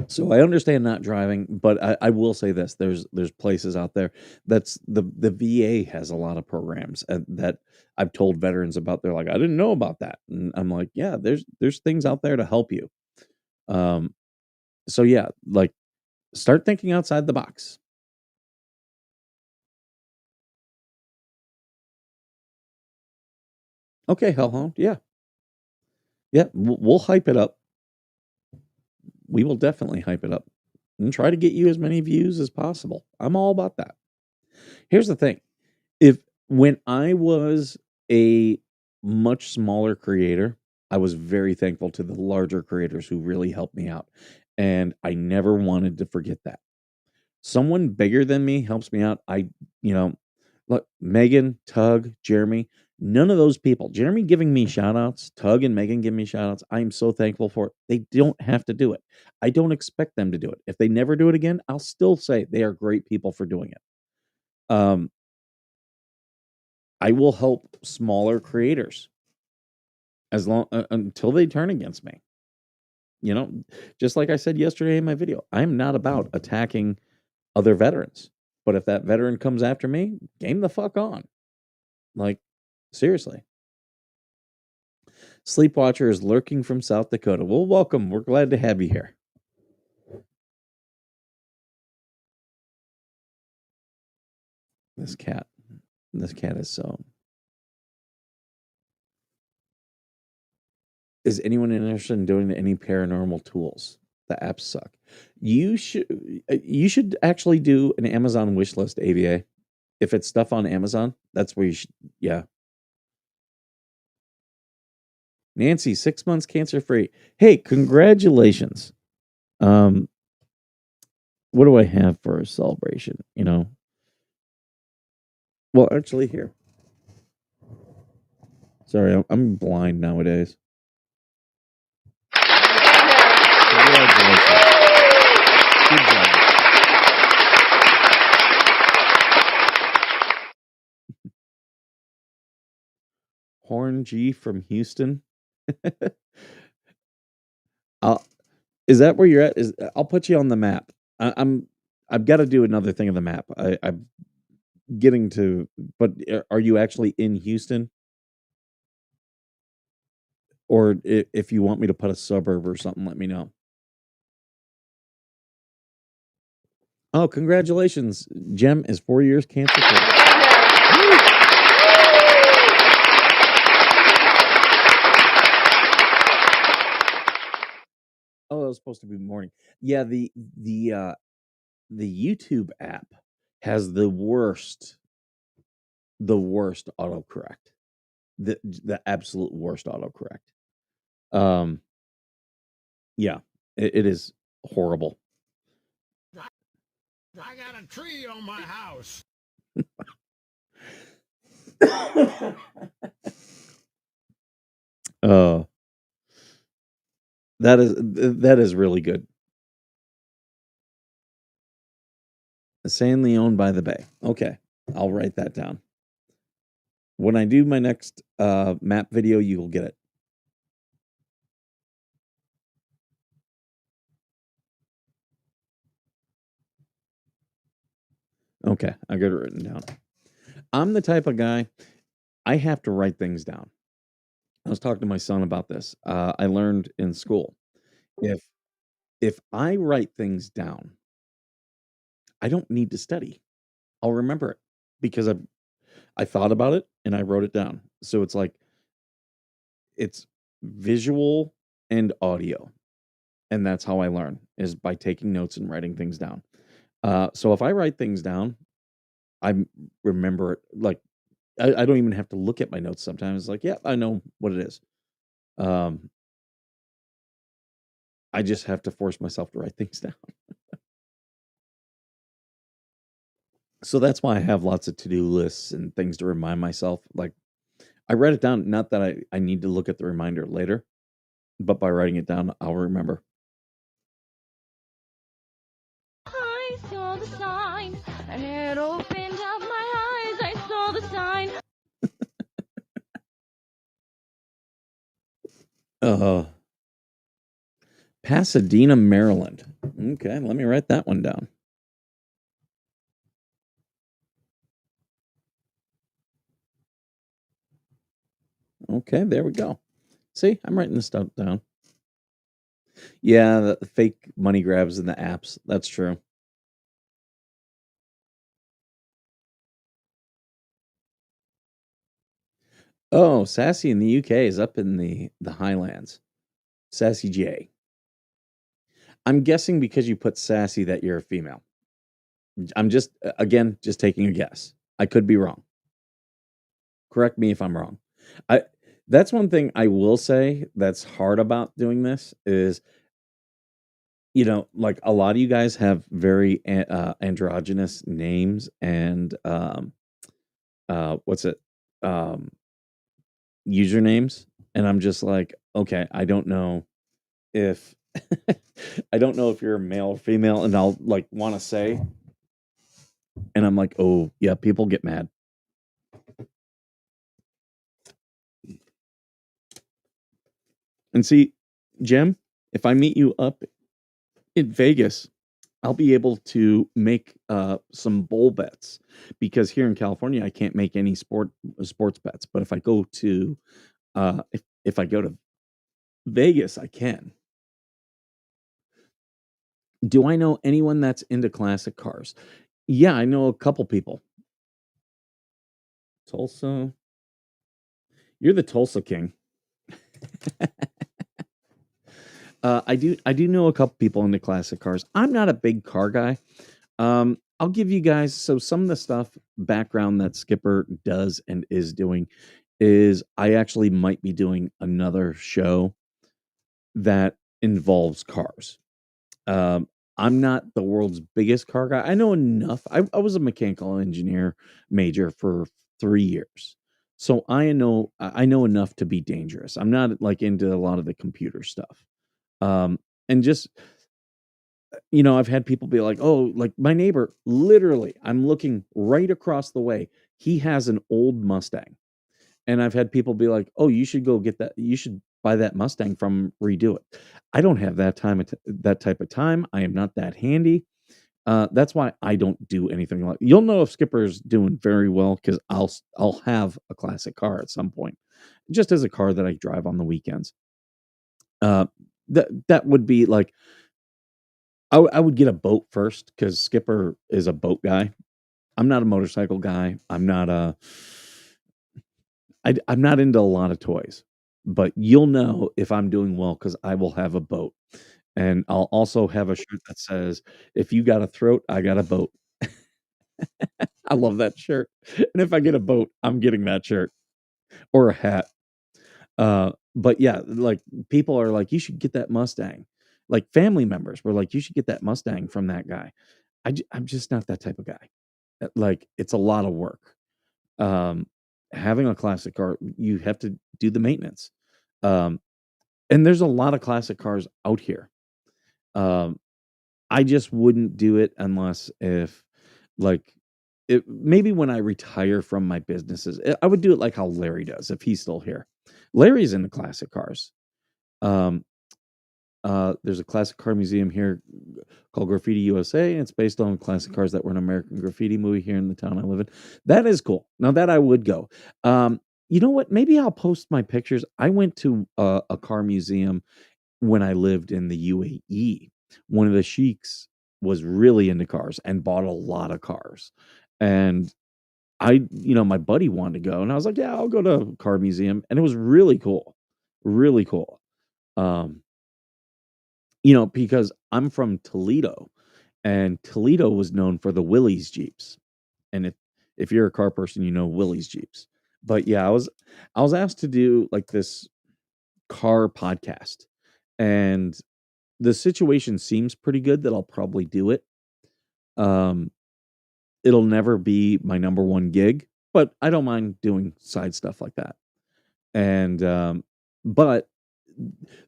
So I understand not driving, but I will say this: there's places out there that's the VA has a lot of programs that I've told veterans about. They're like, I didn't know about that, and I'm like, yeah, there's things out there to help you. Um, so yeah, like start thinking outside the box. Okay, Hellhound, yeah, yeah, we'll hype it up. We will definitely hype it up and try to get you as many views as possible. I'm all about that. Here's the thing: if when I was a much smaller creator, I was very thankful to the larger creators who really helped me out. And I never wanted to forget that. Someone bigger than me helps me out. You know, look, Megan, Tug, Jeremy, none of those people, Jeremy giving me shout outs, Tug and Megan giving me shout outs. I am so thankful for it. They don't have to do it. I don't expect them to do it. If they never do it again, I'll still say they are great people for doing it. Um, I will help smaller creators as long until they turn against me. You know, just like I said yesterday in my video, I'm not about attacking other veterans. But if that veteran comes after me, game the fuck on. Like, seriously. Sleepwatcher is lurking from South Dakota. Well, welcome. We're glad to have you here. This cat. This cat is so. Is anyone interested in doing any paranormal tools? The apps suck. You should actually do an Amazon wish list, AVA. If it's stuff on Amazon, that's where you should. Yeah. Nancy, 6 months cancer free. Hey, congratulations. Um, what do I have for a celebration? Well, actually, here. Sorry, I'm blind nowadays. Congratulations. Good job. Horn G from Houston. I'll is that where you're at? I'll put you on the map. I've got to do another thing of the map. I'm getting to, but are you actually in Houston? Or if you want me to put a suburb or something, let me know. Oh, congratulations. Jem is 4 years cancer free. Oh, that was supposed to be morning. Yeah, the YouTube app has the worst autocorrect. The absolute worst autocorrect. Um, yeah, it is horrible. I got a tree on my house. Uh, that is really good. San Leon by the Bay. Okay, I'll write that down. When I do my next map video, you will get it. Okay, I got it written down. I'm the type of guy, I have to write things down. I was talking to my son about this. I learned in school, if I write things down, I don't need to study. I'll remember it because I thought about it and I wrote it down. So it's like it's visual and audio, and that's how I learn is by taking notes and writing things down. So if I write things down, I remember it. Like I don't even have to look at my notes sometimes. It's like, yeah, I know what it is. Um, I just have to force myself to write things down. So that's why I have lots of to-do lists and things to remind myself. Like I write it down, not that I need to look at the reminder later, but by writing it down, I'll remember. I saw the sign, and it opened up my eyes. I saw the sign. Pasadena, Maryland. Okay, let me write that one down. Okay, there we go. See, I'm writing this stuff down. Yeah, the fake money grabs in the apps. That's true. Oh, Sassy in the UK is up in the Highlands. Sassy J. I'm guessing because you put sassy that you're a female. I'm just again just taking a guess. I could be wrong. Correct me if I'm wrong. I That's one thing I will say that's hard about doing this is, like a lot of you guys have very androgynous names and what's it? Um usernames, and I'm just like, okay, I don't know if I don't know if you're a male or female, and I'll like want to say, and I'm like, oh yeah, people get mad. And see, Jem, if I meet you up in Vegas, I'll be able to make some bowl bets because here in California I can't make any sports bets, but if I go to if I go to Vegas, I can. Do I know anyone that's into classic cars? Yeah, I know a couple people. Tulsa. You're the Tulsa king. I do know a couple people into classic cars. I'm not a big car guy. I'll give you guys some of the stuff background that Skipper does and is doing is I actually might be doing another show that involves cars. Um, I'm not the world's biggest car guy. I know enough. I was a mechanical engineer major for 3 years. So I know enough to be dangerous. I'm not like into a lot of the computer stuff. And just I've had people be like, "Oh, like my neighbor, literally, I'm looking right across the way. He has an old Mustang." And I've had people be like, "Oh, you should go get that. You should buy that Mustang from, redo it. I don't have that that type of time. I am not that handy. That's why I don't do anything like. You'll know if Skipper's doing very well because I'll have a classic car at some point, just as a car that I drive on the weekends. That would be like I would get a boat first because Skipper is a boat guy. I'm not a motorcycle guy. I'm not into a lot of toys, but you'll know if I'm doing well because I will have a boat. And I'll also have a shirt that says, "If you got a throat, I got a boat." I love that shirt. And if I get a boat, I'm getting that shirt or a hat. But yeah, like people are like, you should get that Mustang. Like family members were like, you should get that Mustang from that guy. I'm just not that type of guy. Like it's a lot of work. Um, Having a classic car, you have to do the maintenance. Um, and there's a lot of classic cars out here. Um, I just wouldn't do it unless if like it maybe when I retire from my businesses, I would do it like how Larry does if he's still here. Larry's into classic cars. Um, there's a classic car museum here called Graffiti USA. And it's based on classic cars that were an American Graffiti movie here in the town I live in. That is cool. Now that I would go. You know what? Maybe I'll post my pictures. I went to a car museum when I lived in the UAE. One of the sheiks was really into cars and bought a lot of cars. And my buddy wanted to go, and I was like, "Yeah, I'll go to a car museum," and it was really cool, really cool. Um, because I'm from Toledo, and Toledo was known for the Willys Jeeps, and if you're a car person, you know Willys Jeeps. But yeah, I was asked to do like this car podcast, and the situation seems pretty good that I'll probably do it. Um, it'll never be my number one gig, but I don't mind doing side stuff like that. And but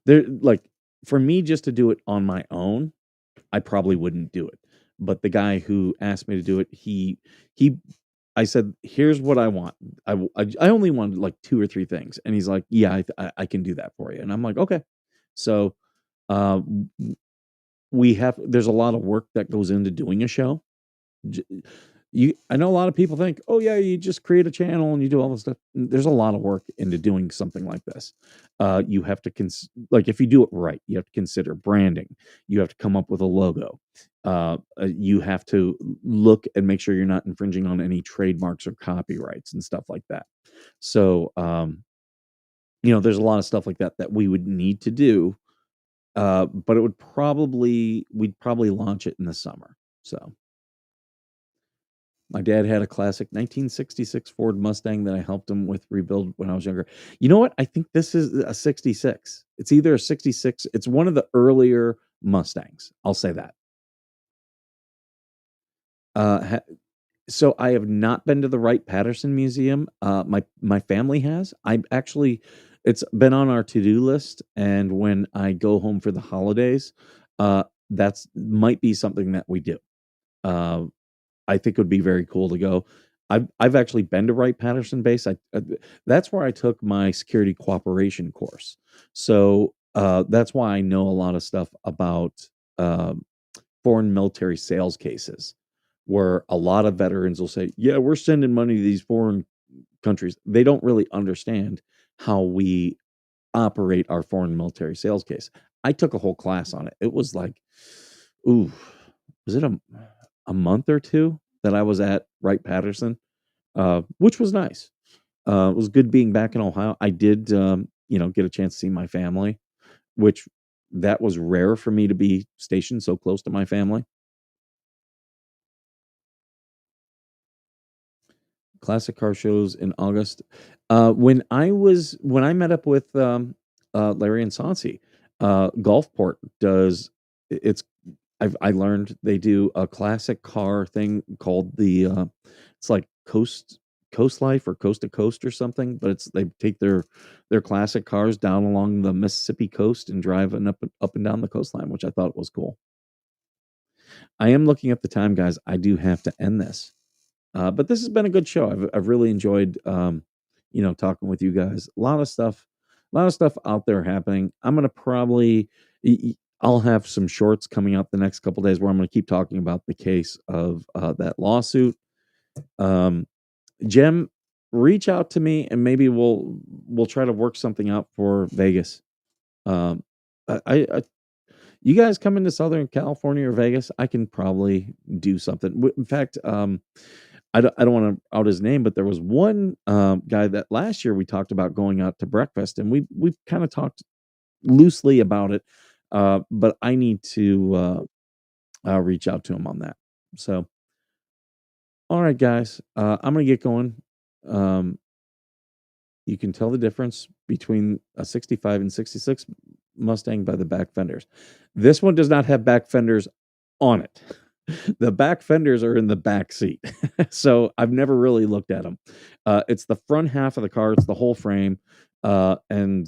there like for me just to do it on my own, I probably wouldn't do it. But the guy who asked me to do it, he I said, "Here's what I want. I only wanted like two or three things." And he's like, "Yeah, I can do that for you." And I'm like, "Okay." So uh there's a lot of work that goes into doing a show. J- I know a lot of people think, oh yeah, you just create a channel and you do all this stuff. There's a lot of work into doing something like this. You have to like if you do it right, you have to consider branding. You have to come up with a logo. You have to look and make sure you're not infringing on any trademarks or copyrights and stuff like that. So, there's a lot of stuff like that that we would need to do. But we'd probably launch it in the summer. So. My dad had a classic 1966 Ford Mustang that I helped him with rebuild when I was younger. You know what? I think this is a 66. It's either a 66. It's one of the earlier Mustangs. I'll say that. Uh, so I have not been to the Wright-Patterson Museum. My family has. It's been on our to-do list, and when I go home for the holidays, that's might be something that we do. Uh, I think it would be very cool to go. I've actually been to Wright-Patterson Base. That's where I took my security cooperation course. So that's why I know a lot of stuff about uh, foreign military sales cases, where a lot of veterans will say, "Yeah, we're sending money to these foreign countries." They don't really understand how we operate our foreign military sales case. I took a whole class on it. It was like, ooh, was it a month or two that I was at Wright-Patterson, which was nice. It was good being back in Ohio. I did, get a chance to see my family, which that was rare for me to be stationed so close to my family. Classic car shows in August. When I met up with Larry and Sansi, Gulfport does it's I learned they do a classic car thing called it's like Coast Life or Coast to Coast or something, but they take their classic cars down along the Mississippi coast and driving up and down the coastline, which I thought was cool. I am looking at the time, guys. I do have to end this. But this has been a good show. I've really enjoyed talking with you guys. A lot of stuff A lot of stuff out there happening. I'm going to probably, I'll have some shorts coming up the next couple days where I'm going to keep talking about the case of that lawsuit. Jem, reach out to me and maybe we'll try to work something out for Vegas. I you guys come into Southern California or Vegas, I can probably do something. In fact, I don't want to out his name, but there was one guy that last year we talked about going out to breakfast, and we kind of talked loosely about it. But I need to reach out to him on that. So, all right, guys, I'm gonna get going. You can tell the difference between a 65 and 66 Mustang by the back fenders. This one does not have back fenders on it. The back fenders are in the back seat. So I've never really looked at them. It's the front half of the car. It's the whole frame. And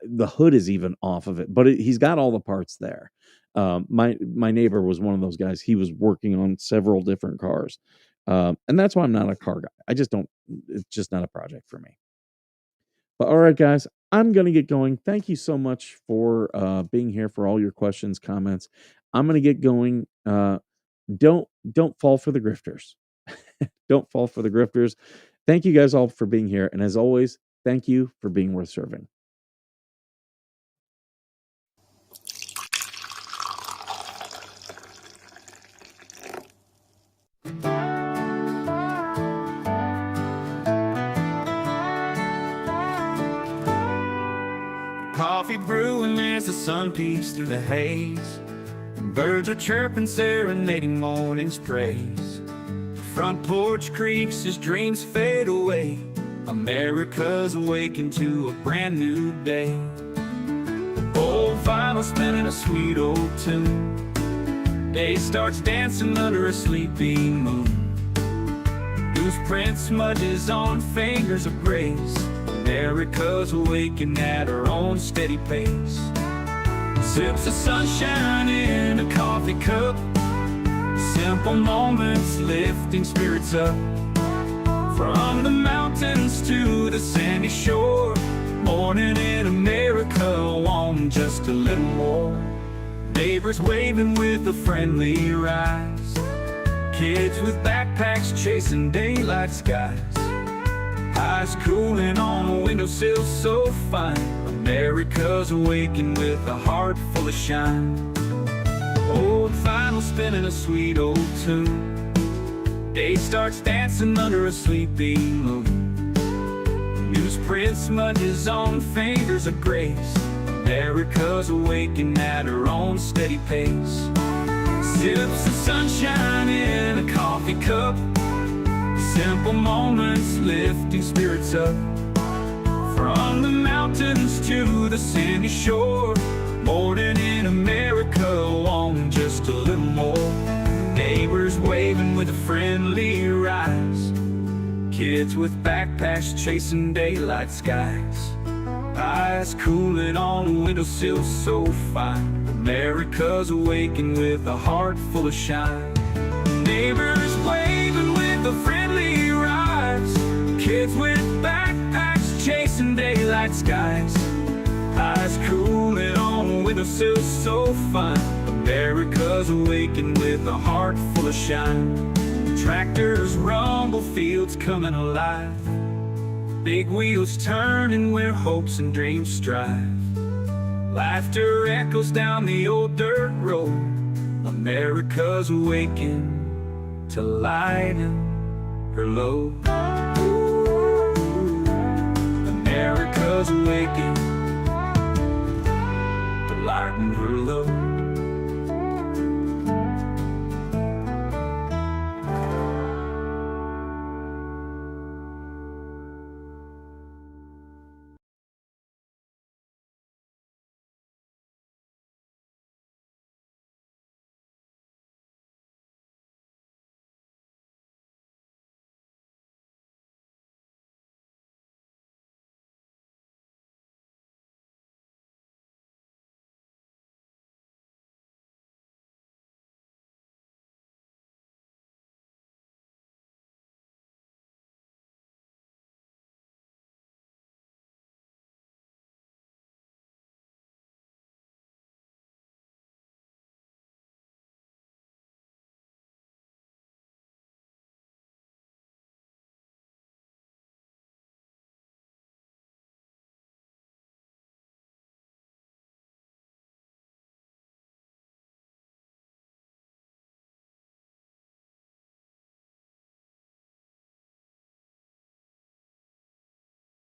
the hood is even off of it, but he's got all the parts there. My neighbor was one of those guys. He was working on several different cars. And that's why I'm not a car guy. I just don't, it's just not a project for me. But all right, guys, I'm going to get going. Thank you so much for being here, for all your questions, comments. I'm going to get going. Don't fall for the grifters. Don't fall for the grifters. Thank you guys all for being here. And as always, thank you for being worth serving. Coffee brewing as the sun peeks through the haze. Birds are chirping, serenading morning's praise. Front porch creaks as dreams fade away. America's awakened to a brand new day. Old vinyl spinning a sweet old tune. Day starts dancing under a sleepy moon. Loose print smudges on fingers of grace. America's awakened at her own steady pace. Sips of sunshine in a coffee cup. Simple moments lifting spirits up. From the mountains to the sandy shore. Morning in America, on just a little more. Neighbors waving with a friendly rise. Kids with backpacks chasing daylight skies. Eyes cooling on a windowsill so fine. America's awakened with a heart full of shine. Old vinyl spinning a sweet old tune. Day starts dancing under a sleepy moon. Newsprint smudges on fingers of grace. America's awakened at her own steady pace. Sips of sunshine in a coffee cup. Simple moments lifting spirits up. From the mountains to the sandy shore. Morning in America, on just a little more. Neighbors waving with a friendly rise. Kids with backpacks chasing daylight skies. Eyes cooling on a windowsill so fine. America's awakened with a heart full of shine. Neighbors waving with a friendly rise. Kids with backpacks chasing daylight skies. Eyes cooling on a windowsill so fine. America's awakened with a heart full of shine. Tractors rumble, fields coming alive. Big wheels turning where hopes and dreams strive. Laughter echoes down the old dirt road. America's awakened to lighten her load. America's awakened